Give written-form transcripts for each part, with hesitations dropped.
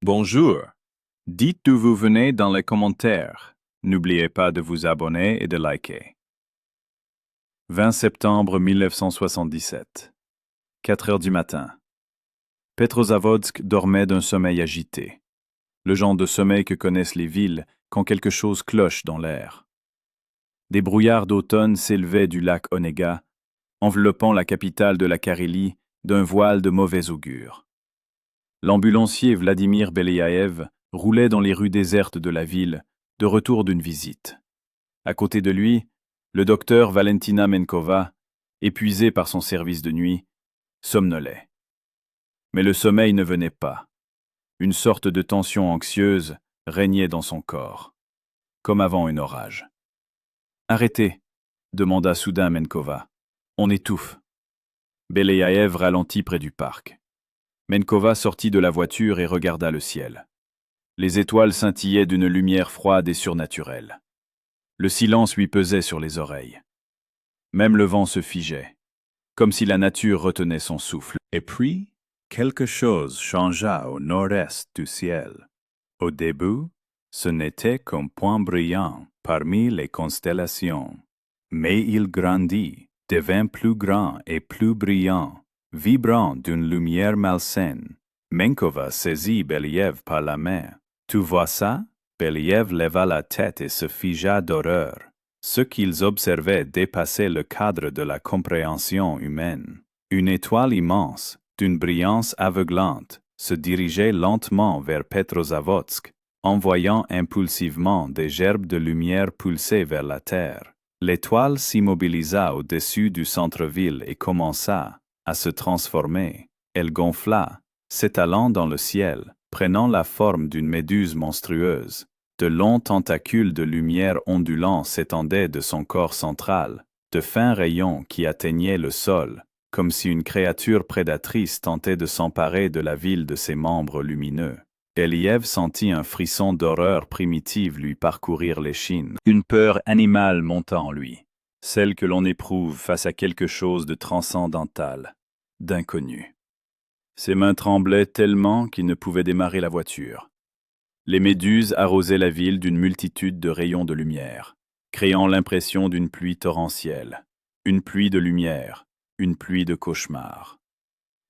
Bonjour. Dites d'où vous venez dans les commentaires. N'oubliez pas de vous abonner et de liker. 20 septembre 1977. 4 heures du matin. Petrozavodsk dormait d'un sommeil agité. Le genre de sommeil que connaissent les villes quand quelque chose cloche dans l'air. Des brouillards d'automne s'élevaient du lac Onega, enveloppant la capitale de la Carélie d'un voile de mauvais augure. L'ambulancier Vladimir Beliaev roulait dans les rues désertes de la ville, de retour d'une visite. À côté de lui, le docteur Valentina Menkova, épuisé par son service de nuit, somnolait. Mais le sommeil ne venait pas. Une sorte de tension anxieuse régnait dans son corps, comme avant un orage. « Arrêtez !» demanda soudain Menkova. « On étouffe. » Beliaev ralentit près du parc. Menkova sortit de la voiture et regarda le ciel. Les étoiles scintillaient d'une lumière froide et surnaturelle. Le silence lui pesait sur les oreilles. Même le vent se figeait, comme si la nature retenait son souffle. Et puis, quelque chose changea au nord-est du ciel. Au début, ce n'était qu'un point brillant parmi les constellations. Mais il grandit, devint plus grand et plus brillant, vibrant d'une lumière malsaine. Menkova saisit Believ par la main. « Tu vois ça ?» Believ leva la tête et se figea d'horreur. Ce qu'ils observaient dépassait le cadre de la compréhension humaine. Une étoile immense, d'une brillance aveuglante, se dirigeait lentement vers Petrozavodsk, envoyant impulsivement des gerbes de lumière pulsées vers la terre. L'étoile s'immobilisa au-dessus du centre-ville et commença à se transformer. Elle gonfla, s'étalant dans le ciel, prenant la forme d'une méduse monstrueuse. De longs tentacules de lumière ondulants s'étendaient de son corps central, de fins rayons qui atteignaient le sol, comme si une créature prédatrice tentait de s'emparer de la ville de ses membres lumineux. Believ sentit un frisson d'horreur primitive lui parcourir l'échine. Une peur animale monta en lui, celle que l'on éprouve face à quelque chose de transcendantal, d'inconnu. Ses mains tremblaient tellement qu'il ne pouvait démarrer la voiture. Les méduses arrosaient la ville d'une multitude de rayons de lumière, créant l'impression d'une pluie torrentielle, une pluie de lumière, une pluie de cauchemars.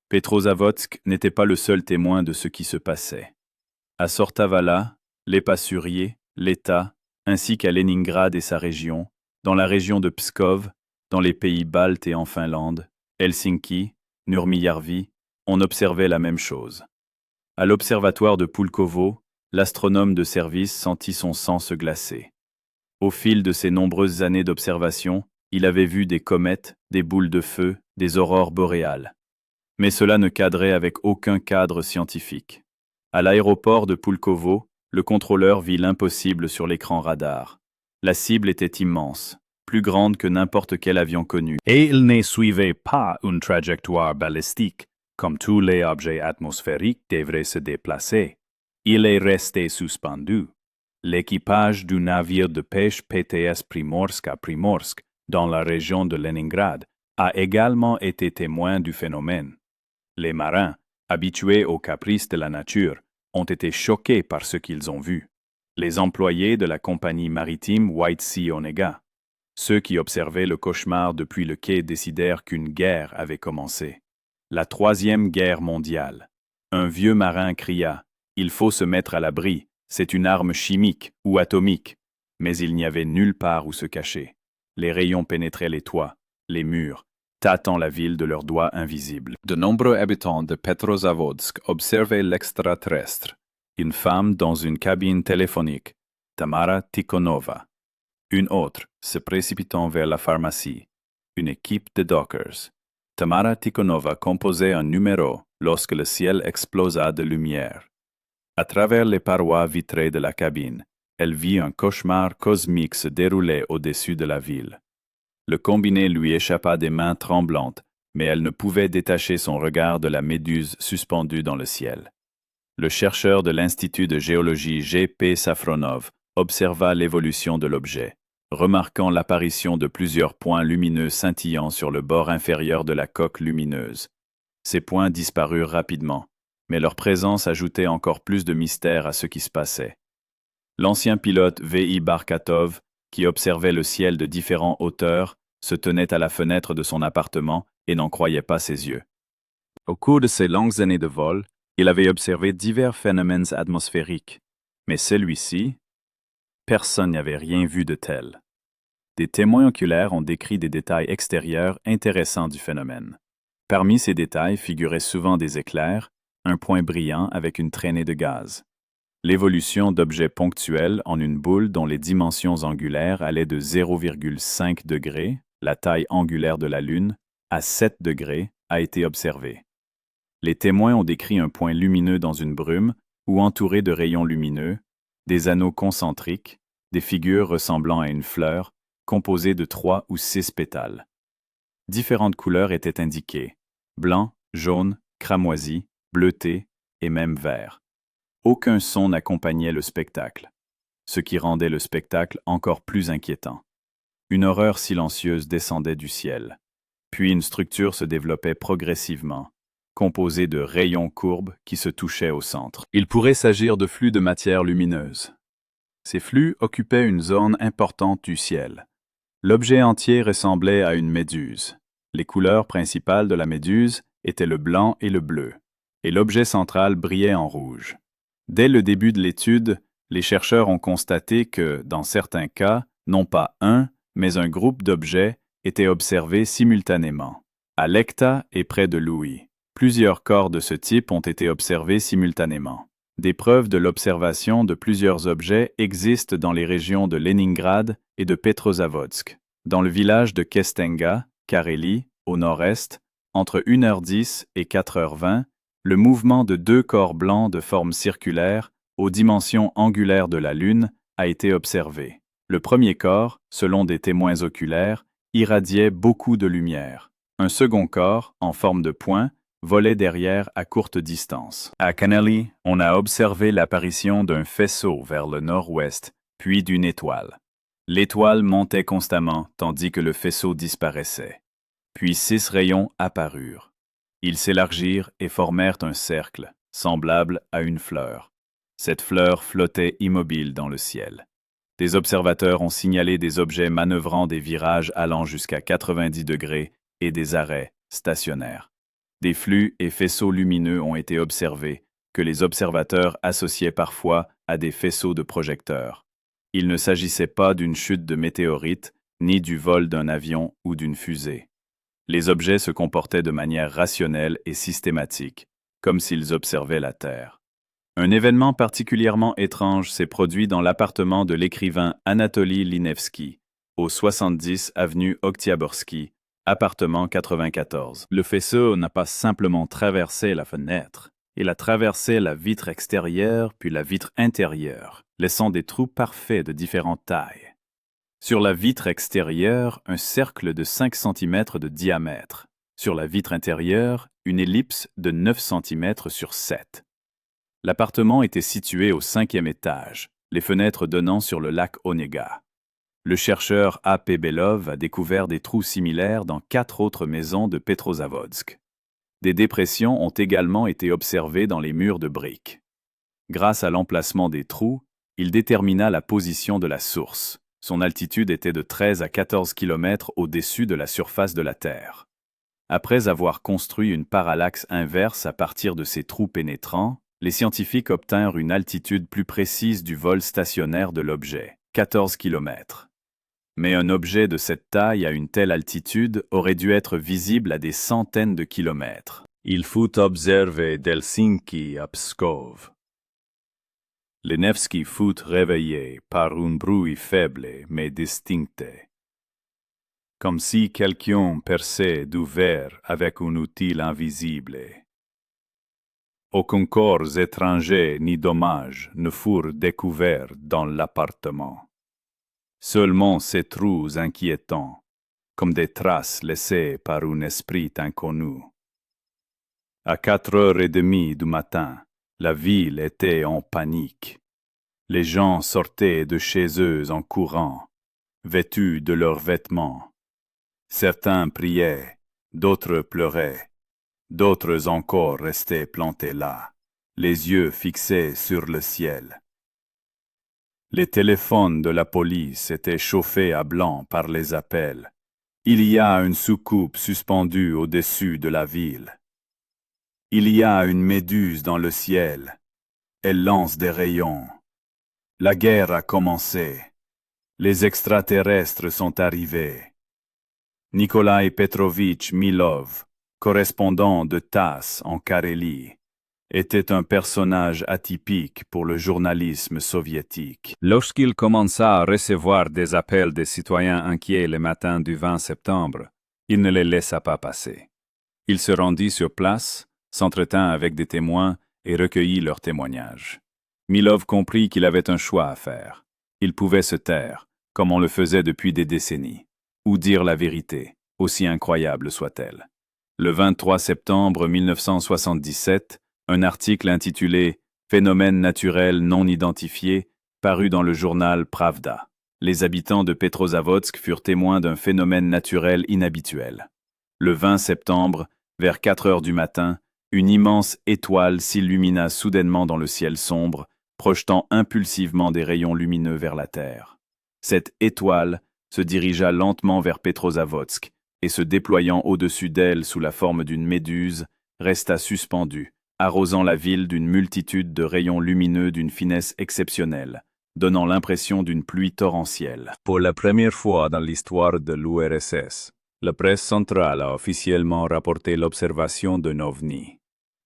Petrozavodsk n'était pas le seul témoin de ce qui se passait. À Sortavala, les Passuriers, l'État, ainsi qu'à Leningrad et sa région, dans la région de Pskov, dans les pays baltes et en Finlande, Helsinki, Nurmijärvi, on observait la même chose. À l'observatoire de Pulkovo, l'astronome de service sentit son sang se glacer. Au fil de ses nombreuses années d'observation, il avait vu des comètes, des boules de feu, des aurores boréales. Mais cela ne cadrait avec aucun cadre scientifique. À l'aéroport de Pulkovo, le contrôleur vit l'impossible sur l'écran radar. La cible était immense, plus grande que n'importe quel avion connu. Et il ne suivait pas une trajectoire balistique, comme tous les objets atmosphériques devraient se déplacer. Il est resté suspendu. L'équipage du navire de pêche PTS Primorsk à Primorsk, dans la région de Leningrad, a également été témoin du phénomène. Les marins, habitués aux caprices de la nature, ont été choqués par ce qu'ils ont vu. Les employés de la compagnie maritime White Sea Onega, ceux qui observaient le cauchemar depuis le quai décidèrent qu'une guerre avait commencé. La Troisième Guerre mondiale. Un vieux marin cria « Il faut se mettre à l'abri, c'est une arme chimique ou atomique ». Mais il n'y avait nulle part où se cacher. Les rayons pénétraient les toits, les murs, tâtant la ville de leurs doigts invisibles. De nombreux habitants de Petrozavodsk observaient l'extraterrestre. Une femme dans une cabine téléphonique, Tamara Tikhonova. Une autre se précipitant vers la pharmacie. Une équipe de dockers. Tamara Tikhonova composait un numéro lorsque le ciel explosa de lumière. À travers les parois vitrées de la cabine, elle vit un cauchemar cosmique se dérouler au-dessus de la ville. Le combiné lui échappa des mains tremblantes, mais elle ne pouvait détacher son regard de la méduse suspendue dans le ciel. Le chercheur de l'Institut de géologie G.P. Safronov observa l'évolution de l'objet, remarquant l'apparition de plusieurs points lumineux scintillant sur le bord inférieur de la coque lumineuse. Ces points disparurent rapidement, mais leur présence ajoutait encore plus de mystère à ce qui se passait. L'ancien pilote V.I. Barkatov, qui observait le ciel de différentes hauteurs, se tenait à la fenêtre de son appartement et n'en croyait pas ses yeux. Au cours de ses longues années de vol, il avait observé divers phénomènes atmosphériques, mais celui-ci, personne n'avait rien vu de tel. Des témoins oculaires ont décrit des détails extérieurs intéressants du phénomène. Parmi ces détails figuraient souvent des éclairs, un point brillant avec une traînée de gaz. L'évolution d'objets ponctuels en une boule dont les dimensions angulaires allaient de 0,5 degrés, la taille angulaire de la Lune, à 7 degrés, a été observée. Les témoins ont décrit un point lumineux dans une brume ou entouré de rayons lumineux, des anneaux concentriques, des figures ressemblant à une fleur, composées de 3 ou 6 pétales. Différentes couleurs étaient indiquées: blanc, jaune, cramoisi, bleuté et même vert. Aucun son n'accompagnait le spectacle, ce qui rendait le spectacle encore plus inquiétant. Une horreur silencieuse descendait du ciel, puis une structure se développait progressivement, composée de rayons courbes qui se touchaient au centre. Il pourrait s'agir de flux de matière lumineuse. Ces flux occupaient une zone importante du ciel. L'objet entier ressemblait à une méduse. Les couleurs principales de la méduse étaient le blanc et le bleu, et l'objet central brillait en rouge. Dès le début de l'étude, les chercheurs ont constaté que, dans certains cas, non pas un, mais un groupe d'objets étaient observés simultanément. À Lecta et près de Louis, plusieurs corps de ce type ont été observés simultanément. Des preuves de l'observation de plusieurs objets existent dans les régions de Leningrad et de Petrozavodsk. Dans le village de Kestenga, Carélie, au nord-est, entre 1h10 et 4h20, le mouvement de 2 corps blancs de forme circulaire, aux dimensions angulaires de la Lune, a été observé. Le premier corps, selon des témoins oculaires, irradiait beaucoup de lumière. Un second corps, en forme de point, volait derrière à courte distance. À Canali, on a observé l'apparition d'un faisceau vers le nord-ouest, puis d'une étoile. L'étoile montait constamment, tandis que le faisceau disparaissait. Puis 6 rayons apparurent. Ils s'élargirent et formèrent un cercle, semblable à une fleur. Cette fleur flottait immobile dans le ciel. Des observateurs ont signalé des objets manœuvrant des virages allant jusqu'à 90 degrés et des arrêts stationnaires. Des flux et faisceaux lumineux ont été observés, que les observateurs associaient parfois à des faisceaux de projecteurs. Il ne s'agissait pas d'une chute de météorites, ni du vol d'un avion ou d'une fusée. Les objets se comportaient de manière rationnelle et systématique, comme s'ils observaient la Terre. Un événement particulièrement étrange s'est produit dans l'appartement de l'écrivain Anatoly Linevski, au 70 avenue Oktyaborsky, appartement 94. Le faisceau n'a pas simplement traversé la fenêtre, il a traversé la vitre extérieure puis la vitre intérieure, laissant des trous parfaits de différentes tailles. Sur la vitre extérieure, un cercle de 5 cm de diamètre. Sur la vitre intérieure, une ellipse de 9 cm sur 7. L'appartement était situé au 5e étage, les fenêtres donnant sur le lac Onega. Le chercheur A.P. Belov a découvert des trous similaires dans 4 autres maisons de Petrozavodsk. Des dépressions ont également été observées dans les murs de briques. Grâce à l'emplacement des trous, il détermina la position de la source. Son altitude était de 13 à 14 km au-dessus de la surface de la Terre. Après avoir construit une parallaxe inverse à partir de ces trous pénétrants, les scientifiques obtinrent une altitude plus précise du vol stationnaire de l'objet, 14 km. Mais un objet de cette taille à une telle altitude aurait dû être visible à des centaines de kilomètres. Il fut observé d'Helsinki à Pskov. Linevski fut réveillé par un bruit faible mais distinct, comme si quelqu'un perçait du verre avec un outil invisible. Aucun corps étranger ni dommages ne furent découverts dans l'appartement. Seulement ces trous inquiétants, comme des traces laissées par un esprit inconnu. À 4h30 du matin, la ville était en panique. Les gens sortaient de chez eux en courant, vêtus de leurs vêtements. Certains priaient, d'autres pleuraient, d'autres encore restaient plantés là, les yeux fixés sur le ciel. Les téléphones de la police étaient chauffés à blanc par les appels. Il y a une soucoupe suspendue au-dessus de la ville. Il y a une méduse dans le ciel. Elle lance des rayons. La guerre a commencé. Les extraterrestres sont arrivés. Nikolai Petrovitch Milov, correspondant de TASS en Carélie, était un personnage atypique pour le journalisme soviétique. Lorsqu'il commença à recevoir des appels des citoyens inquiets le matin du 20 septembre, il ne les laissa pas passer. Il se rendit sur place, s'entretint avec des témoins et recueillit leurs témoignages. Milov comprit qu'il avait un choix à faire. Il pouvait se taire, comme on le faisait depuis des décennies, ou dire la vérité, aussi incroyable soit-elle. Le 23 septembre 1977, un article intitulé « Phénomènes naturels non identifiés » parut dans le journal Pravda. Les habitants de Petrozavodsk furent témoins d'un phénomène naturel inhabituel. Le 20 septembre, vers 4 heures du matin, une immense étoile s'illumina soudainement dans le ciel sombre, projetant impulsivement des rayons lumineux vers la Terre. Cette étoile se dirigea lentement vers Petrozavodsk et se déployant au-dessus d'elle sous la forme d'une méduse, resta suspendue, arrosant la ville d'une multitude de rayons lumineux d'une finesse exceptionnelle, donnant l'impression d'une pluie torrentielle. Pour la première fois dans l'histoire de l'URSS, la presse centrale a officiellement rapporté l'observation d'un ovni.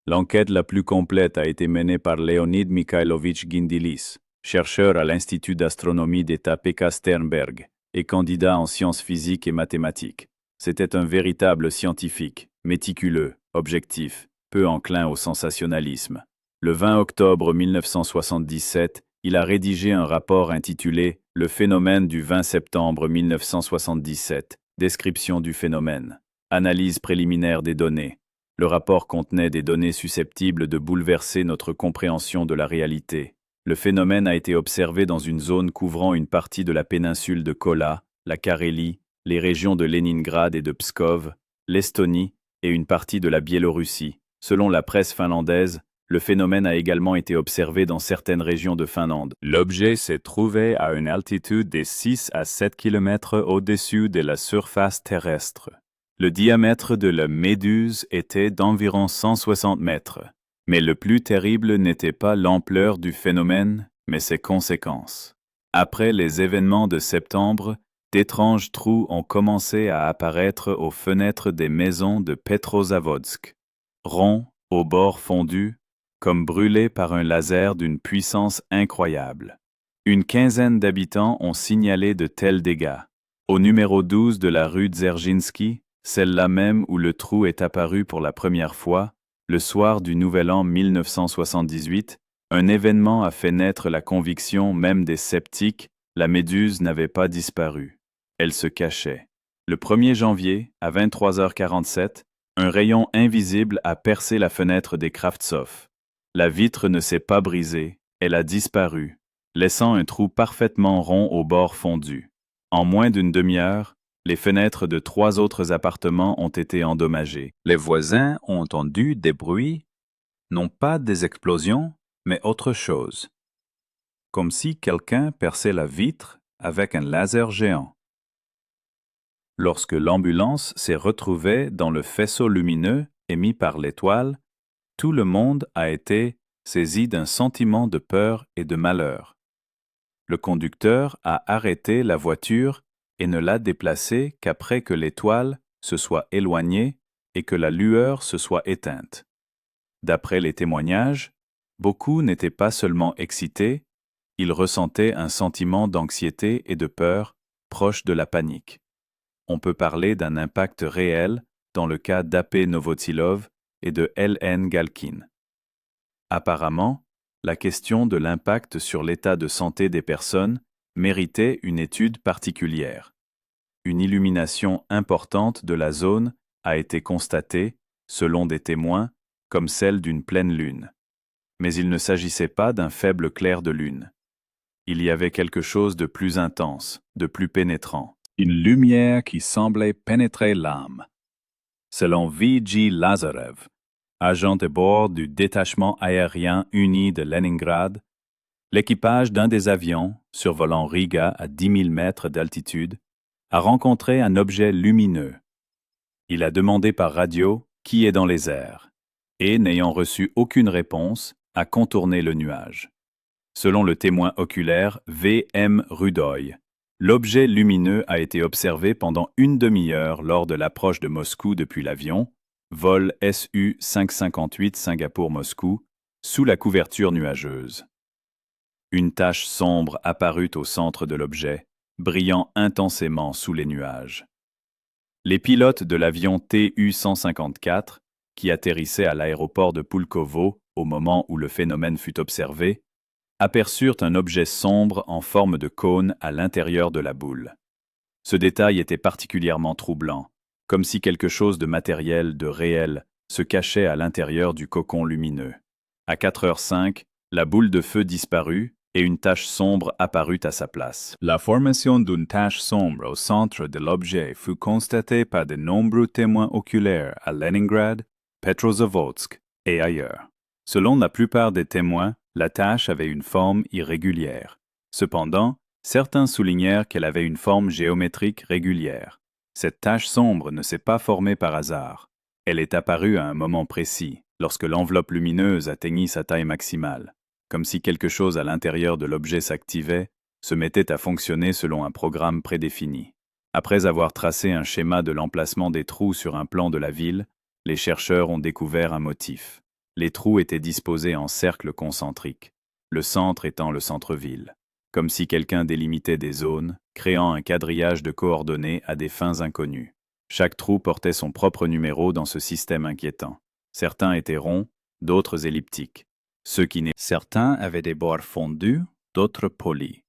L'enquête la plus complète a été menée par Leonid Mikhailovich Gindilis, chercheur à l'Institut d'astronomie d'État P.K. Sternberg et candidat en sciences physiques et mathématiques. C'était un véritable scientifique, méticuleux, objectif, peu enclin au sensationnalisme. Le 20 octobre 1977, il a rédigé un rapport intitulé « Le phénomène du 20 septembre 1977 », description du phénomène, analyse préliminaire des données. Le rapport contenait des données susceptibles de bouleverser notre compréhension de la réalité. Le phénomène a été observé dans une zone couvrant une partie de la péninsule de Kola, la Carélie, les régions de Leningrad et de Pskov, l'Estonie et une partie de la Biélorussie. Selon la presse finlandaise, le phénomène a également été observé dans certaines régions de Finlande. L'objet s'est trouvé à une altitude de 6 à 7 km au-dessus de la surface terrestre. Le diamètre de la méduse était d'environ 160 mètres. Mais le plus terrible n'était pas l'ampleur du phénomène, mais ses conséquences. Après les événements de septembre, d'étranges trous ont commencé à apparaître aux fenêtres des maisons de Petrozavodsk. Ronds, aux bords fondus, comme brûlés par un laser d'une puissance incroyable. Une quinzaine d'habitants ont signalé de tels dégâts. Au numéro 12 de la rue Dzerzhinsky, celle-là même où le trou est apparu pour la première fois, le soir du Nouvel An 1978, un événement a fait naître la conviction même des sceptiques, la méduse n'avait pas disparu. Elle se cachait. Le 1er janvier, à 23h47, un rayon invisible a percé la fenêtre des Kravtsov. La vitre ne s'est pas brisée, elle a disparu, laissant un trou parfaitement rond au bord fondu. En moins d'une demi-heure, les fenêtres de 3 autres appartements ont été endommagées. Les voisins ont entendu des bruits, non pas des explosions, mais autre chose. Comme si quelqu'un perçait la vitre avec un laser géant. Lorsque l'ambulance s'est retrouvée dans le faisceau lumineux émis par l'étoile, tout le monde a été saisi d'un sentiment de peur et de malheur. Le conducteur a arrêté la voiture et ne l'a déplacée qu'après que l'étoile se soit éloignée et que la lueur se soit éteinte. D'après les témoignages, beaucoup n'étaient pas seulement excités, ils ressentaient un sentiment d'anxiété et de peur proche de la panique. On peut parler d'un impact réel dans le cas d'A.P. Novotilov et de L.N. Galkin. Apparemment, la question de l'impact sur l'état de santé des personnes méritait une étude particulière. Une illumination importante de la zone a été constatée, selon des témoins, comme celle d'une pleine lune. Mais il ne s'agissait pas d'un faible clair de lune. Il y avait quelque chose de plus intense, de plus pénétrant. Une lumière qui semblait pénétrer l'âme. Selon V.G. Lazarev, agent de bord du détachement aérien uni de Leningrad, l'équipage d'un des avions, survolant Riga à 10 000 mètres d'altitude, a rencontré un objet lumineux. Il a demandé par radio qui est dans les airs et, n'ayant reçu aucune réponse, a contourné le nuage. Selon le témoin oculaire V. M. Rudoy, l'objet lumineux a été observé pendant une demi-heure lors de l'approche de Moscou depuis l'avion, vol SU 558 Singapour-Moscou, sous la couverture nuageuse. Une tache sombre apparut au centre de l'objet, brillant intensément sous les nuages. Les pilotes de l'avion TU-154, qui atterrissait à l'aéroport de Pulkovo au moment où le phénomène fut observé, aperçurent un objet sombre en forme de cône à l'intérieur de la boule. Ce détail était particulièrement troublant, comme si quelque chose de matériel, de réel, se cachait à l'intérieur du cocon lumineux. À 4h05, la boule de feu disparut et une tache sombre apparut à sa place. La formation d'une tache sombre au centre de l'objet fut constatée par de nombreux témoins oculaires à Leningrad, Petrozavodsk et ailleurs. Selon la plupart des témoins, la tache avait une forme irrégulière. Cependant, certains soulignèrent qu'elle avait une forme géométrique régulière. Cette tache sombre ne s'est pas formée par hasard. Elle est apparue à un moment précis, lorsque l'enveloppe lumineuse atteignit sa taille maximale, comme si quelque chose à l'intérieur de l'objet s'activait, se mettait à fonctionner selon un programme prédéfini. Après avoir tracé un schéma de l'emplacement des trous sur un plan de la ville, les chercheurs ont découvert un motif. Les trous étaient disposés en cercles concentriques, le centre étant le centre-ville, comme si quelqu'un délimitait des zones, créant un quadrillage de coordonnées à des fins inconnues. Chaque trou portait son propre numéro dans ce système inquiétant. Certains étaient ronds, d'autres elliptiques. Certains avaient des bords fondus, d'autres polis.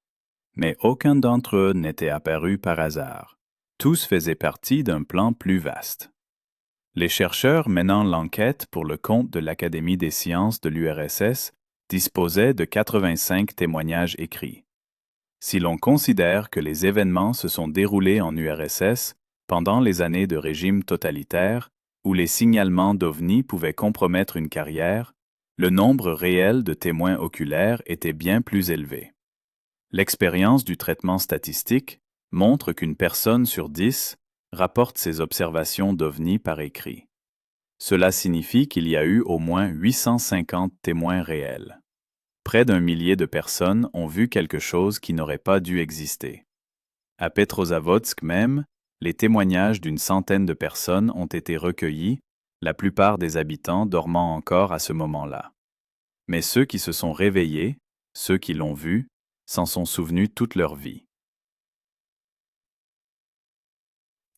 Mais aucun d'entre eux n'était apparu par hasard. Tous faisaient partie d'un plan plus vaste. Les chercheurs menant l'enquête pour le compte de l'Académie des sciences de l'URSS disposaient de 85 témoignages écrits. Si l'on considère que les événements se sont déroulés en URSS pendant les années de régime totalitaire, où les signalements d'OVNI pouvaient compromettre une carrière, le nombre réel de témoins oculaires était bien plus élevé. L'expérience du traitement statistique montre qu'une personne sur 10 rapporte ses observations d'OVNI par écrit. Cela signifie qu'il y a eu au moins 850 témoins réels. Près d'1 millier de personnes ont vu quelque chose qui n'aurait pas dû exister. À Petrozavodsk même, les témoignages d'une centaine de personnes ont été recueillis, la plupart des habitants dormant encore à ce moment-là. Mais ceux qui se sont réveillés, ceux qui l'ont vu, s'en sont souvenus toute leur vie.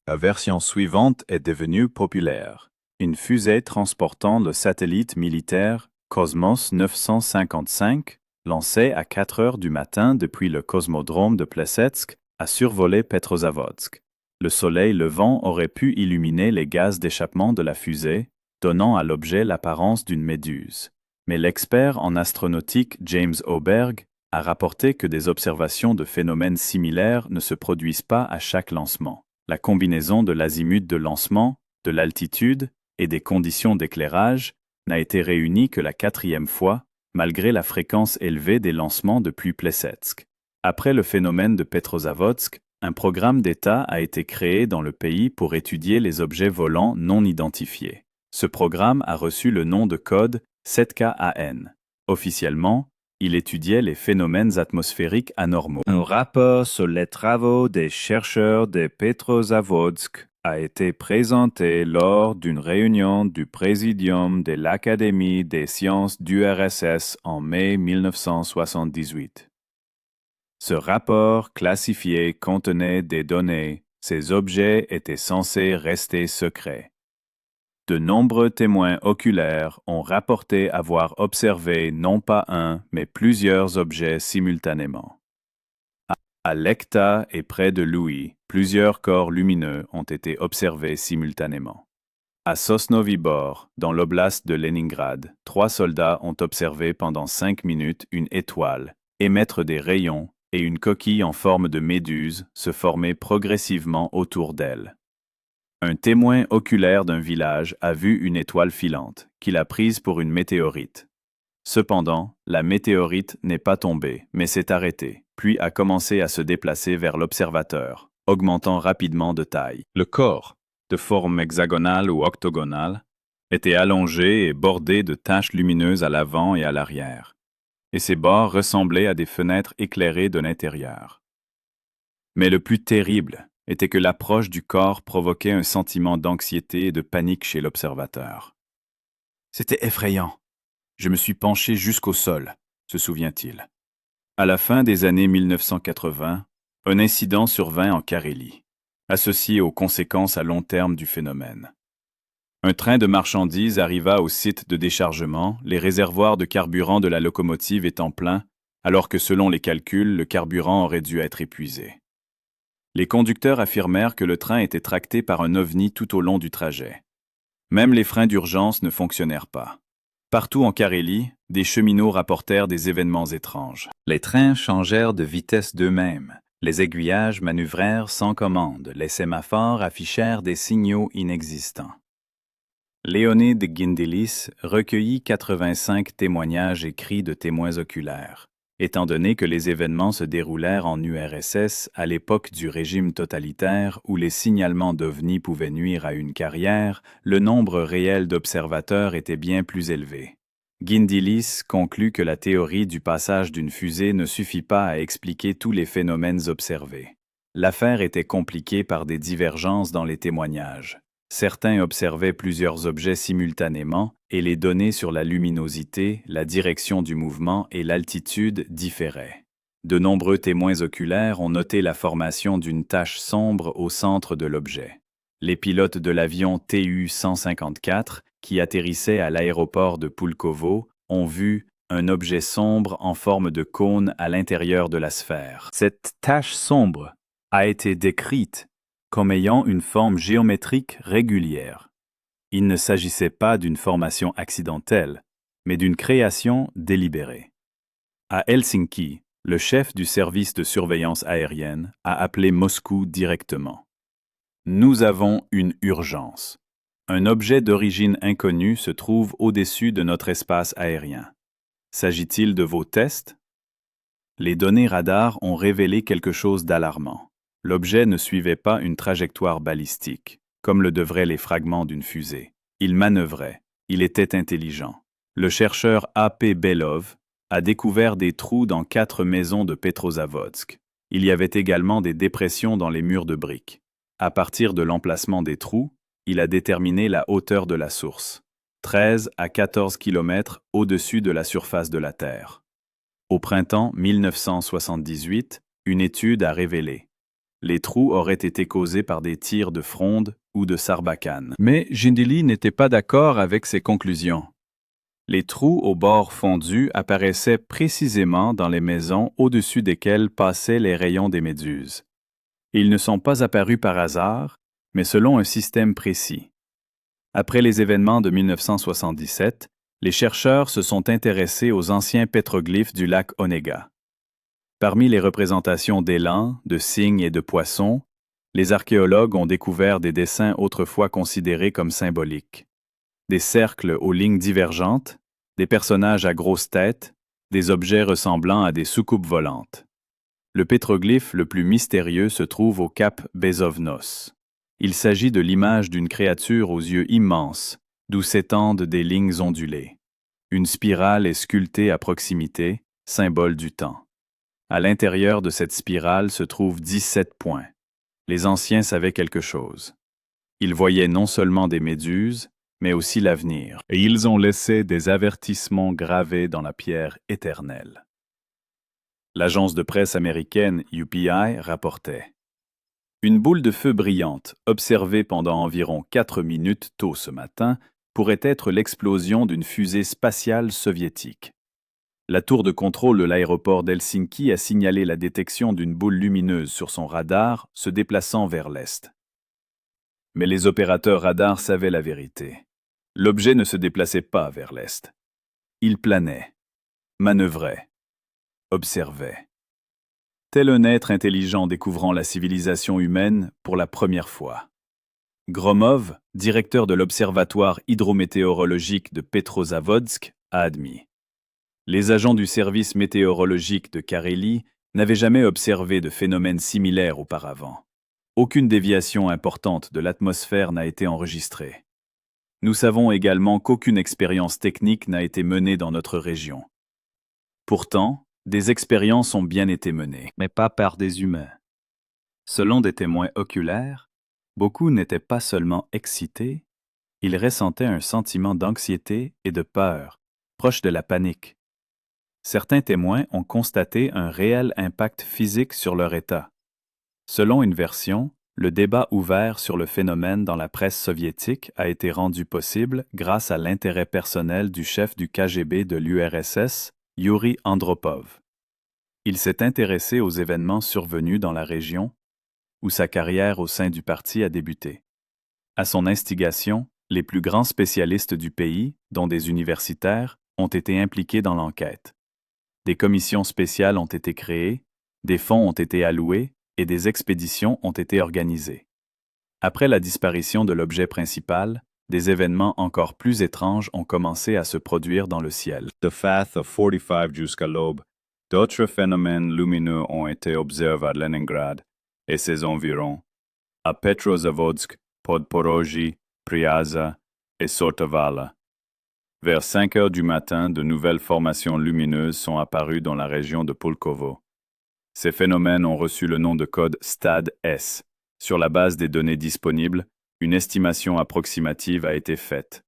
La version suivante est devenue populaire. Une fusée transportant le satellite militaire Cosmos 955, lancée à 4 heures du matin depuis le cosmodrome de Plesetsk, a survolé Petrozavodsk. Le soleil levant aurait pu illuminer les gaz d'échappement de la fusée, donnant à l'objet l'apparence d'une méduse. Mais l'expert en astronautique James Oberg a rapporté que des observations de phénomènes similaires ne se produisent pas à chaque lancement. La combinaison de l'azimut de lancement, de l'altitude et des conditions d'éclairage n'a été réunie que la 4e fois, malgré la fréquence élevée des lancements depuis Plesetsk. Après le phénomène de Petrozavodsk, un programme d'État a été créé dans le pays pour étudier les objets volants non identifiés. Ce programme a reçu le nom de code 7KAN. Officiellement, il étudiait les phénomènes atmosphériques anormaux. Un rapport sur les travaux des chercheurs de Petrozavodsk a été présenté lors d'une réunion du Présidium de l'Académie des sciences d'URSS en mai 1978. Ce rapport classifié contenait des données. Ces objets étaient censés rester secrets. De nombreux témoins oculaires ont rapporté avoir observé non pas un, mais plusieurs objets simultanément. À Lechta et près de Louis, plusieurs corps lumineux ont été observés simultanément. À Sosnovy Bor, dans l'oblast de Leningrad, 3 soldats ont observé pendant 5 minutes une étoile émettre des rayons et une coquille en forme de méduse se former progressivement autour d'elle. Un témoin oculaire d'un village a vu une étoile filante, qu'il a prise pour une météorite. Cependant, la météorite n'est pas tombée, mais s'est arrêtée, puis a commencé à se déplacer vers l'observateur, augmentant rapidement de taille. Le corps, de forme hexagonale ou octogonale, était allongé et bordé de taches lumineuses à l'avant et à l'arrière, et ses bords ressemblaient à des fenêtres éclairées de l'intérieur. Mais le plus terrible était que l'approche du corps provoquait un sentiment d'anxiété et de panique chez l'observateur. C'était effrayant. Je me suis penché jusqu'au sol, se souvient-il. À la fin des années 1980, un incident survint en Carélie, associé aux conséquences à long terme du phénomène. Un train de marchandises arriva au site de déchargement, les réservoirs de carburant de la locomotive étant pleins, alors que selon les calculs, le carburant aurait dû être épuisé. Les conducteurs affirmèrent que le train était tracté par un ovni tout au long du trajet. Même les freins d'urgence ne fonctionnèrent pas. Partout en Carélie, des cheminots rapportèrent des événements étranges. Les trains changèrent de vitesse d'eux-mêmes. Les aiguillages manœuvrèrent sans commande. Les sémaphores affichèrent des signaux inexistants. Léonide Gindelis recueillit 85 témoignages écrits de témoins oculaires. Étant donné que les événements se déroulèrent en URSS à l'époque du régime totalitaire où les signalements d'OVNI pouvaient nuire à une carrière, le nombre réel d'observateurs était bien plus élevé. Gindelis conclut que la théorie du passage d'une fusée ne suffit pas à expliquer tous les phénomènes observés. L'affaire était compliquée par des divergences dans les témoignages. Certains observaient plusieurs objets simultanément et les données sur la luminosité, la direction du mouvement et l'altitude différaient. De nombreux témoins oculaires ont noté la formation d'une tache sombre au centre de l'objet. Les pilotes de l'avion Tu-154, qui atterrissait à l'aéroport de Pulkovo, ont vu un objet sombre en forme de cône à l'intérieur de la sphère. Cette tache sombre a été décrite comme ayant une forme géométrique régulière. Il ne s'agissait pas d'une formation accidentelle, mais d'une création délibérée. À Helsinki, le chef du service de surveillance aérienne a appelé Moscou directement. « Nous avons une urgence. Un objet d'origine inconnue se trouve au-dessus de notre espace aérien. S'agit-il de vos tests? » Les données radar ont révélé quelque chose d'alarmant. L'objet ne suivait pas une trajectoire balistique, comme le devraient les fragments d'une fusée. Il manœuvrait, il était intelligent. Le chercheur A.P. Belov a découvert des trous dans 4 maisons de Petrozavodsk. Il y avait également des dépressions dans les murs de briques. À partir de l'emplacement des trous, il a déterminé la hauteur de la source, 13 à 14 km au-dessus de la surface de la Terre. Au printemps 1978, une étude a révélé les trous auraient été causés par des tirs de fronde ou de sarbacane. Mais Gindelis n'était pas d'accord avec ses conclusions. Les trous aux bords fondus apparaissaient précisément dans les maisons au-dessus desquelles passaient les rayons des méduses. Ils ne sont pas apparus par hasard, mais selon un système précis. Après les événements de 1977, les chercheurs se sont intéressés aux anciens pétroglyphes du lac Onega. Parmi les représentations d'élans, de cygnes et de poissons, les archéologues ont découvert des dessins autrefois considérés comme symboliques. Des cercles aux lignes divergentes, des personnages à grosses têtes, des objets ressemblant à des soucoupes volantes. Le pétroglyphe le plus mystérieux se trouve au cap Bezovnos. Il s'agit de l'image d'une créature aux yeux immenses, d'où s'étendent des lignes ondulées. Une spirale est sculptée à proximité, symbole du temps. À l'intérieur de cette spirale se trouvent 17 points. Les anciens savaient quelque chose. Ils voyaient non seulement des méduses, mais aussi l'avenir, et ils ont laissé des avertissements gravés dans la pierre éternelle. L'agence de presse américaine UPI rapportait « Une boule de feu brillante, observée pendant environ 4 minutes tôt ce matin, pourrait être l'explosion d'une fusée spatiale soviétique. La tour de contrôle de l'aéroport d'Helsinki a signalé la détection d'une boule lumineuse sur son radar se déplaçant vers l'est. Mais les opérateurs radars savaient la vérité. L'objet ne se déplaçait pas vers l'est. Il planait, manœuvrait, observait. Tel un être intelligent découvrant la civilisation humaine pour la première fois. Gromov, directeur de l'Observatoire hydrométéorologique de Petrozavodsk, a admis. Les agents du service météorologique de Carélie n'avaient jamais observé de phénomène similaire auparavant. Aucune déviation importante de l'atmosphère n'a été enregistrée. Nous savons également qu'aucune expérience technique n'a été menée dans notre région. Pourtant, des expériences ont bien été menées, mais pas par des humains. Selon des témoins oculaires, beaucoup n'étaient pas seulement excités, ils ressentaient un sentiment d'anxiété et de peur, proche de la panique. Certains témoins ont constaté un réel impact physique sur leur état. Selon une version, le débat ouvert sur le phénomène dans la presse soviétique a été rendu possible grâce à l'intérêt personnel du chef du KGB de l'URSS, Yuri Andropov. Il s'est intéressé aux événements survenus dans la région où sa carrière au sein du parti a débuté. À son instigation, les plus grands spécialistes du pays, dont des universitaires, ont été impliqués dans l'enquête. Des commissions spéciales ont été créées, des fonds ont été alloués et des expéditions ont été organisées. Après la disparition de l'objet principal, des événements encore plus étranges ont commencé à se produire dans le ciel. The Fath of 45 jusqu'à l'aube, d'autres phénomènes lumineux ont été observés à Leningrad et ses environs, à Petrozavodsk, Podporozhye, Pryaza et Sortovala. Vers 5 heures du matin, de nouvelles formations lumineuses sont apparues dans la région de Pulkovo. Ces phénomènes ont reçu le nom de code STAD-S. Sur la base des données disponibles, une estimation approximative a été faite.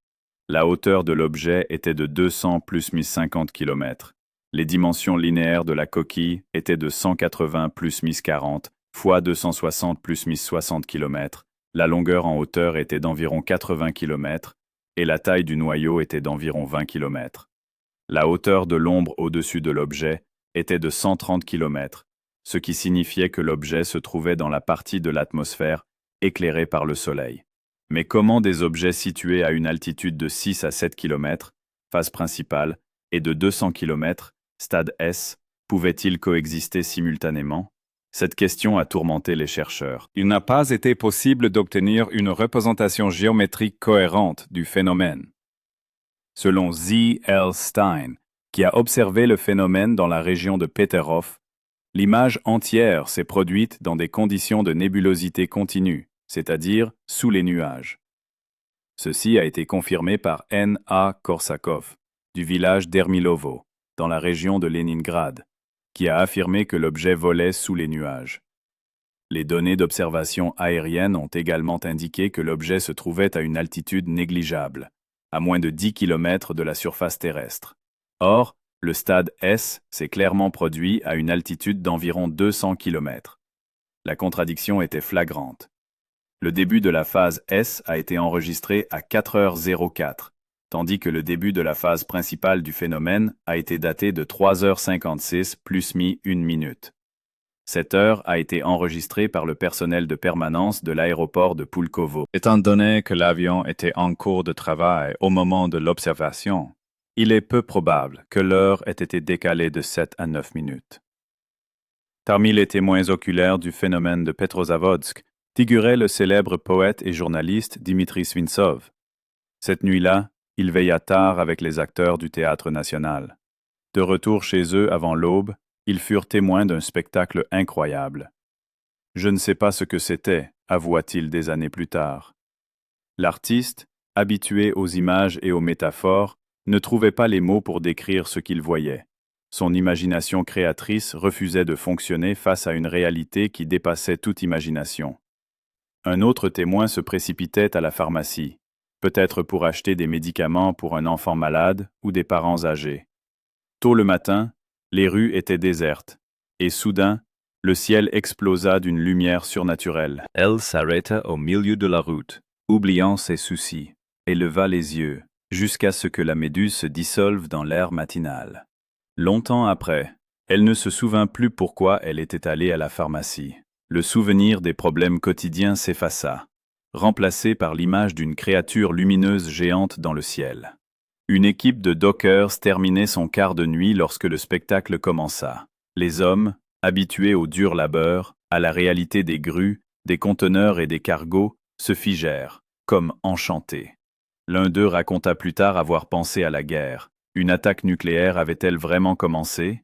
La hauteur de l'objet était de 200 plus 1050 km. Les dimensions linéaires de la coquille étaient de 180 plus 1040 fois 260 plus 1060 km. La longueur en hauteur était d'environ 80 km et la taille du noyau était d'environ 20 km. La hauteur de l'ombre au-dessus de l'objet était de 130 km, ce qui signifiait que l'objet se trouvait dans la partie de l'atmosphère éclairée par le Soleil. Mais comment des objets situés à une altitude de 6 à 7 km, phase principale, et de 200 km, stade S, pouvaient-ils coexister simultanément? Cette question a tourmenté les chercheurs. Il n'a pas été possible d'obtenir une représentation géométrique cohérente du phénomène. Selon Z. L. Stein, qui a observé le phénomène dans la région de Peterhof, l'image entière s'est produite dans des conditions de nébulosité continue, c'est-à-dire sous les nuages. Ceci a été confirmé par N. A. Korsakov, du village d'Ermilovo, dans la région de Leningrad, qui a affirmé que l'objet volait sous les nuages. Les données d'observation aérienne ont également indiqué que l'objet se trouvait à une altitude négligeable, à moins de 10 km de la surface terrestre. Or, le stade S s'est clairement produit à une altitude d'environ 200 km. La contradiction était flagrante. Le début de la phase S a été enregistré à 4h04, tandis que le début de la phase principale du phénomène a été daté de 3h56 plus mi 1 minute. Cette heure a été enregistrée par le personnel de permanence de l'aéroport de Pulkovo. Étant donné que l'avion était en cours de travail au moment de l'observation, il est peu probable que l'heure ait été décalée de 7 à 9 minutes. Parmi les témoins oculaires du phénomène de Petrozavodsk figurait le célèbre poète et journaliste Dimitri Svintsov. Cette nuit-là, il veilla tard avec les acteurs du Théâtre national. De retour chez eux avant l'aube, ils furent témoins d'un spectacle incroyable. Je ne sais pas ce que c'était, avoua-t-il des années plus tard. L'artiste, habitué aux images et aux métaphores, ne trouvait pas les mots pour décrire ce qu'il voyait. Son imagination créatrice refusait de fonctionner face à une réalité qui dépassait toute imagination. Un autre témoin se précipitait à la pharmacie, peut-être pour acheter des médicaments pour un enfant malade ou des parents âgés. Tôt le matin, les rues étaient désertes, et soudain, le ciel explosa d'une lumière surnaturelle. Elle s'arrêta au milieu de la route, oubliant ses soucis, et leva les yeux, jusqu'à ce que la méduse se dissolve dans l'air matinal. Longtemps après, elle ne se souvint plus pourquoi elle était allée à la pharmacie. Le souvenir des problèmes quotidiens s'effaça, remplacé par l'image d'une créature lumineuse géante dans le ciel. Une équipe de dockers terminait son quart de nuit lorsque le spectacle commença. Les hommes, habitués au dur labeur, à la réalité des grues, des conteneurs et des cargos, se figèrent, comme enchantés. L'un d'eux raconta plus tard avoir pensé à la guerre. Une attaque nucléaire avait-elle vraiment commencé?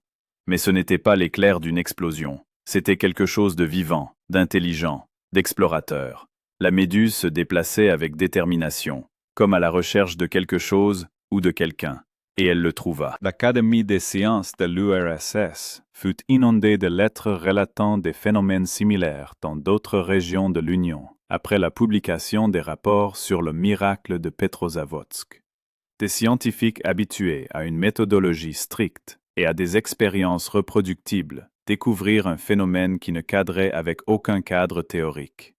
Mais ce n'était pas l'éclair d'une explosion. C'était quelque chose de vivant, d'intelligent, d'explorateur. La méduse se déplaçait avec détermination, comme à la recherche de quelque chose ou de quelqu'un. Et elle le trouva. L'Académie des sciences de l'URSS fut inondée de lettres relatant des phénomènes similaires dans d'autres régions de l'Union, après la publication des rapports sur le miracle de Petrozavodsk. Des scientifiques habitués à une méthodologie stricte et à des expériences reproductibles découvrirent un phénomène qui ne cadrait avec aucun cadre théorique.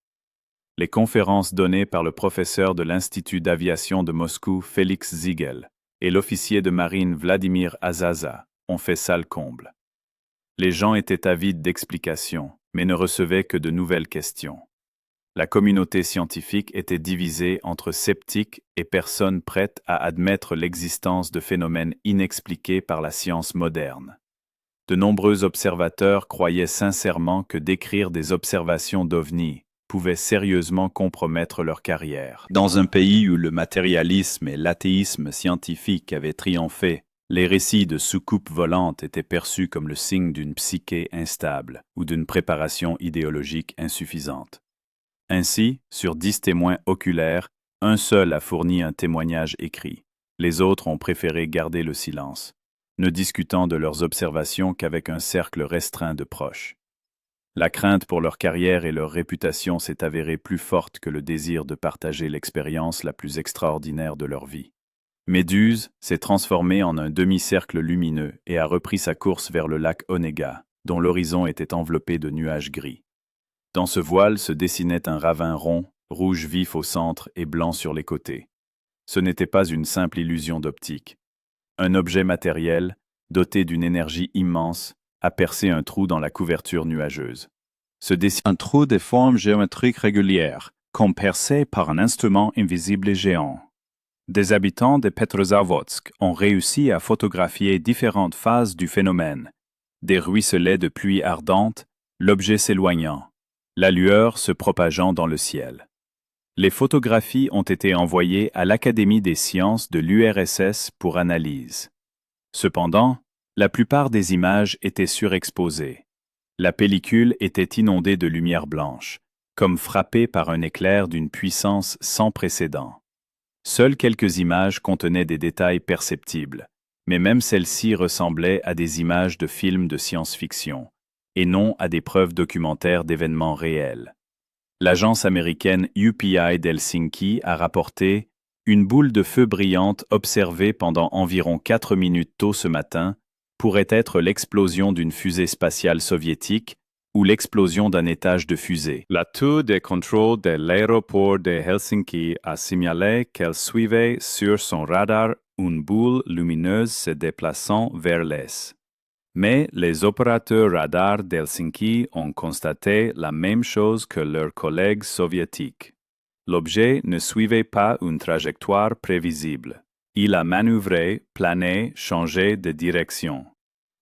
Les conférences données par le professeur de l'Institut d'aviation de Moscou Félix Ziegel et l'officier de marine Vladimir Azaza ont fait salle comble. Les gens étaient avides d'explications, mais ne recevaient que de nouvelles questions. La communauté scientifique était divisée entre sceptiques et personnes prêtes à admettre l'existence de phénomènes inexpliqués par la science moderne. De nombreux observateurs croyaient sincèrement que d'écrire des observations d'OVNI pouvait sérieusement compromettre leur carrière. Dans un pays où le matérialisme et l'athéisme scientifique avaient triomphé, les récits de soucoupes volantes étaient perçus comme le signe d'une psyché instable ou d'une préparation idéologique insuffisante. Ainsi, sur 10 témoins oculaires, un seul a fourni un témoignage écrit. Les autres ont préféré garder le silence, ne discutant de leurs observations qu'avec un cercle restreint de proches. La crainte pour leur carrière et leur réputation s'est avérée plus forte que le désir de partager l'expérience la plus extraordinaire de leur vie. Méduse s'est transformée en un demi-cercle lumineux et a repris sa course vers le lac Onega, dont l'horizon était enveloppé de nuages gris. Dans ce voile se dessinait un ravin rond, rouge vif au centre et blanc sur les côtés. Ce n'était pas une simple illusion d'optique. Un objet matériel, doté d'une énergie immense, a percé un trou dans la couverture nuageuse. Se dessine un trou de forme géométrique régulière, comme percé par un instrument invisible et géant. Des habitants de Petrozavodsk ont réussi à photographier différentes phases du phénomène. Des ruisselets de pluie ardente, l'objet s'éloignant, la lueur se propageant dans le ciel. Les photographies ont été envoyées à l'Académie des sciences de l'URSS pour analyse. Cependant, la plupart des images étaient surexposées. La pellicule était inondée de lumière blanche, comme frappée par un éclair d'une puissance sans précédent. Seules quelques images contenaient des détails perceptibles, mais même celles-ci ressemblaient à des images de films de science-fiction, et non à des preuves documentaires d'événements réels. L'agence américaine UPI d'Helsinki a rapporté « Une boule de feu brillante observée pendant environ 4 minutes tôt ce matin pourrait être l'explosion d'une fusée spatiale soviétique ou l'explosion d'un étage de fusée. » La tour de contrôle de l'aéroport de Helsinki a signalé qu'elle suivait sur son radar une boule lumineuse se déplaçant vers l'est. Mais les opérateurs radars d'Helsinki ont constaté la même chose que leurs collègues soviétiques. L'objet ne suivait pas une trajectoire prévisible. Il a manœuvré, plané, changé de direction.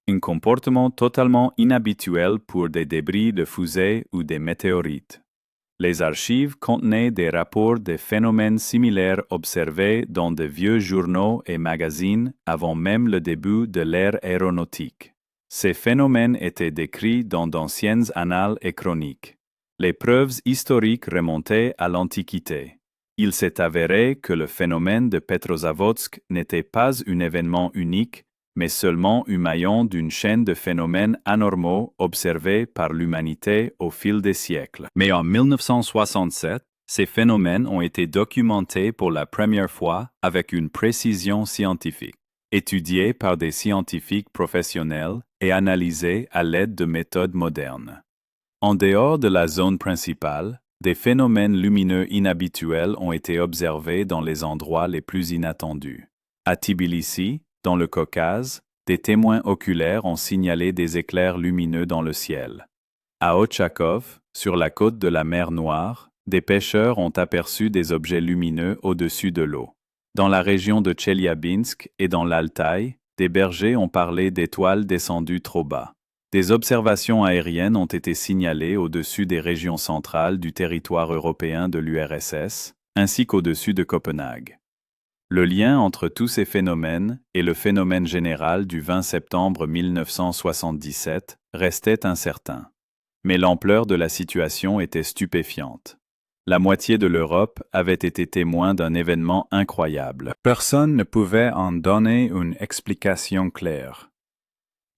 Un comportement totalement inhabituel pour des débris de fusées ou des météorites. Les archives contenaient des rapports de phénomènes similaires observés dans de vieux journaux et magazines avant même le début de l'ère aéronautique. Ces phénomènes étaient décrits dans d'anciennes annales et chroniques. Les preuves historiques remontaient à l'Antiquité. Il s'est avéré que le phénomène de Petrozavodsk n'était pas un événement unique, mais seulement un maillon d'une chaîne de phénomènes anormaux observés par l'humanité au fil des siècles. Mais en 1967, ces phénomènes ont été documentés pour la première fois avec une précision scientifique, étudiés par des scientifiques professionnels et analysés à l'aide de méthodes modernes. En dehors de la zone principale, des phénomènes lumineux inhabituels ont été observés dans les endroits les plus inattendus. À Tbilissi, dans le Caucase, des témoins oculaires ont signalé des éclairs lumineux dans le ciel. À Ochakov, sur la côte de la mer Noire, des pêcheurs ont aperçu des objets lumineux au-dessus de l'eau. Dans la région de Tcheliabinsk et dans l'Altaï, des bergers ont parlé d'étoiles descendues trop bas. Des observations aériennes ont été signalées au-dessus des régions centrales du territoire européen de l'URSS, ainsi qu'au-dessus de Copenhague. Le lien entre tous ces phénomènes et le phénomène général du 20 septembre 1977 restait incertain. Mais l'ampleur de la situation était stupéfiante. La moitié de l'Europe avait été témoin d'un événement incroyable. Personne ne pouvait en donner une explication claire.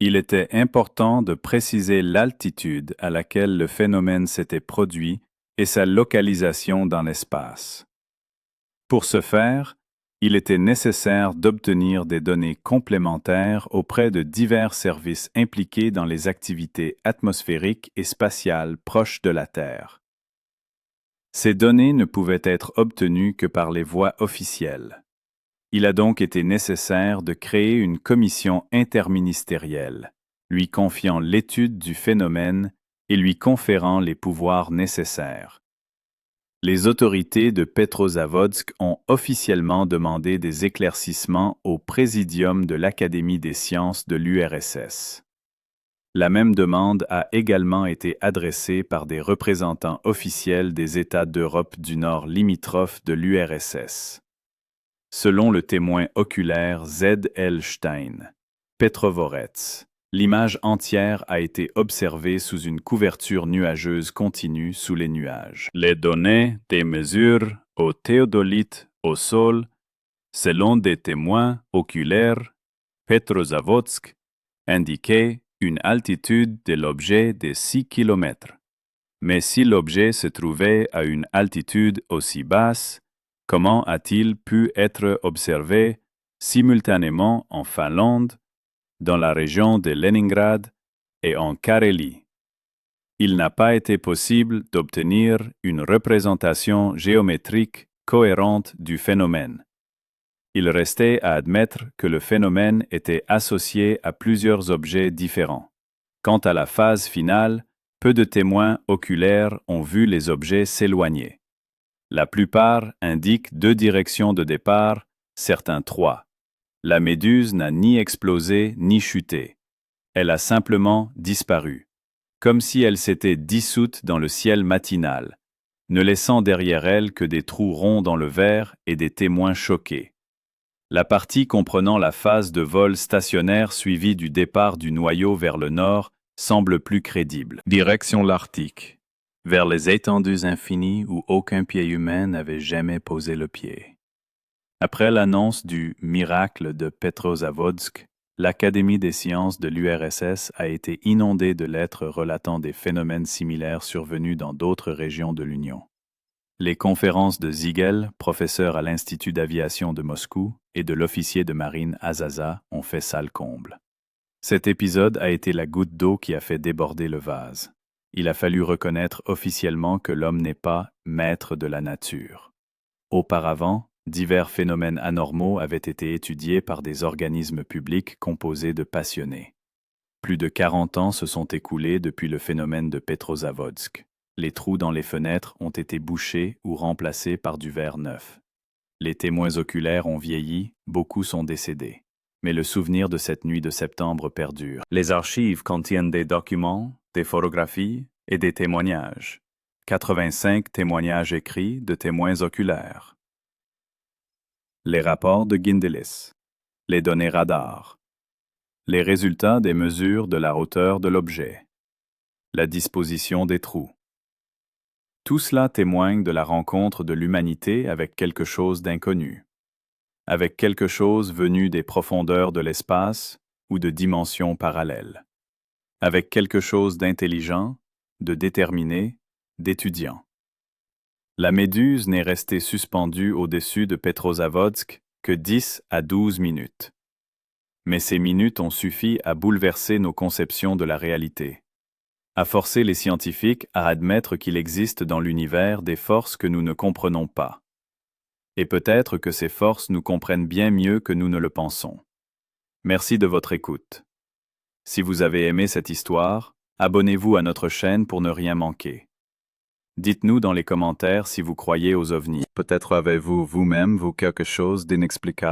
Il était important de préciser l'altitude à laquelle le phénomène s'était produit et sa localisation dans l'espace. Pour ce faire, il était nécessaire d'obtenir des données complémentaires auprès de divers services impliqués dans les activités atmosphériques et spatiales proches de la Terre. Ces données ne pouvaient être obtenues que par les voies officielles. Il a donc été nécessaire de créer une commission interministérielle, lui confiant l'étude du phénomène et lui conférant les pouvoirs nécessaires. Les autorités de Petrozavodsk ont officiellement demandé des éclaircissements au Présidium de l'Académie des sciences de l'URSS. La même demande a également été adressée par des représentants officiels des États d'Europe du Nord limitrophes de l'URSS. Selon le témoin oculaire Z. L. Stein, Petrovorets, l'image entière a été observée sous une couverture nuageuse continue sous les nuages. Les données des mesures au théodolite au sol, selon des témoins oculaires, Petrozavodsk, indiquaient une altitude de l'objet de 6 km. Mais si l'objet se trouvait à une altitude aussi basse, comment a-t-il pu être observé simultanément en Finlande, dans la région de Leningrad et en Carélie? Il n'a pas été possible d'obtenir une représentation géométrique cohérente du phénomène. Il restait à admettre que le phénomène était associé à plusieurs objets différents. Quant à la phase finale, peu de témoins oculaires ont vu les objets s'éloigner. La plupart indiquent 2 directions de départ, certains 3. La méduse n'a ni explosé ni chuté. Elle a simplement disparu, comme si elle s'était dissoute dans le ciel matinal, ne laissant derrière elle que des trous ronds dans le verre et des témoins choqués. La partie comprenant la phase de vol stationnaire suivie du départ du noyau vers le nord semble plus crédible. Direction l'Arctique, vers les étendues infinies où aucun pied humain n'avait jamais posé le pied. Après l'annonce du « miracle de Petrozavodsk », l'Académie des sciences de l'URSS a été inondée de lettres relatant des phénomènes similaires survenus dans d'autres régions de l'Union. Les conférences de Ziegel, professeur à l'Institut d'aviation de Moscou, et de l'officier de marine Azaza ont fait salle comble. Cet épisode a été la goutte d'eau qui a fait déborder le vase. Il a fallu reconnaître officiellement que l'homme n'est pas maître de la nature. Auparavant, divers phénomènes anormaux avaient été étudiés par des organismes publics composés de passionnés. Plus de 40 ans se sont écoulés depuis le phénomène de Petrozavodsk. Les trous dans les fenêtres ont été bouchés ou remplacés par du verre neuf. Les témoins oculaires ont vieilli, beaucoup sont décédés. Mais le souvenir de cette nuit de septembre perdure. Les archives contiennent des documents, des photographies et des témoignages. 85 témoignages écrits de témoins oculaires. Les rapports de Gindelis. Les données radar. Les résultats des mesures de la hauteur de l'objet. La disposition des trous. Tout cela témoigne de la rencontre de l'humanité avec quelque chose d'inconnu, avec quelque chose venu des profondeurs de l'espace ou de dimensions parallèles, avec quelque chose d'intelligent, de déterminé, d'étudiant. La méduse n'est restée suspendue au-dessus de Petrozavodsk que 10 à 12 minutes. Mais ces minutes ont suffi à bouleverser nos conceptions de la réalité, à forcer les scientifiques à admettre qu'il existe dans l'univers des forces que nous ne comprenons pas. Et peut-être que ces forces nous comprennent bien mieux que nous ne le pensons. Merci de votre écoute. Si vous avez aimé cette histoire, abonnez-vous à notre chaîne pour ne rien manquer. Dites-nous dans les commentaires si vous croyez aux ovnis. Peut-être avez-vous vous-même quelque chose d'inexplicable.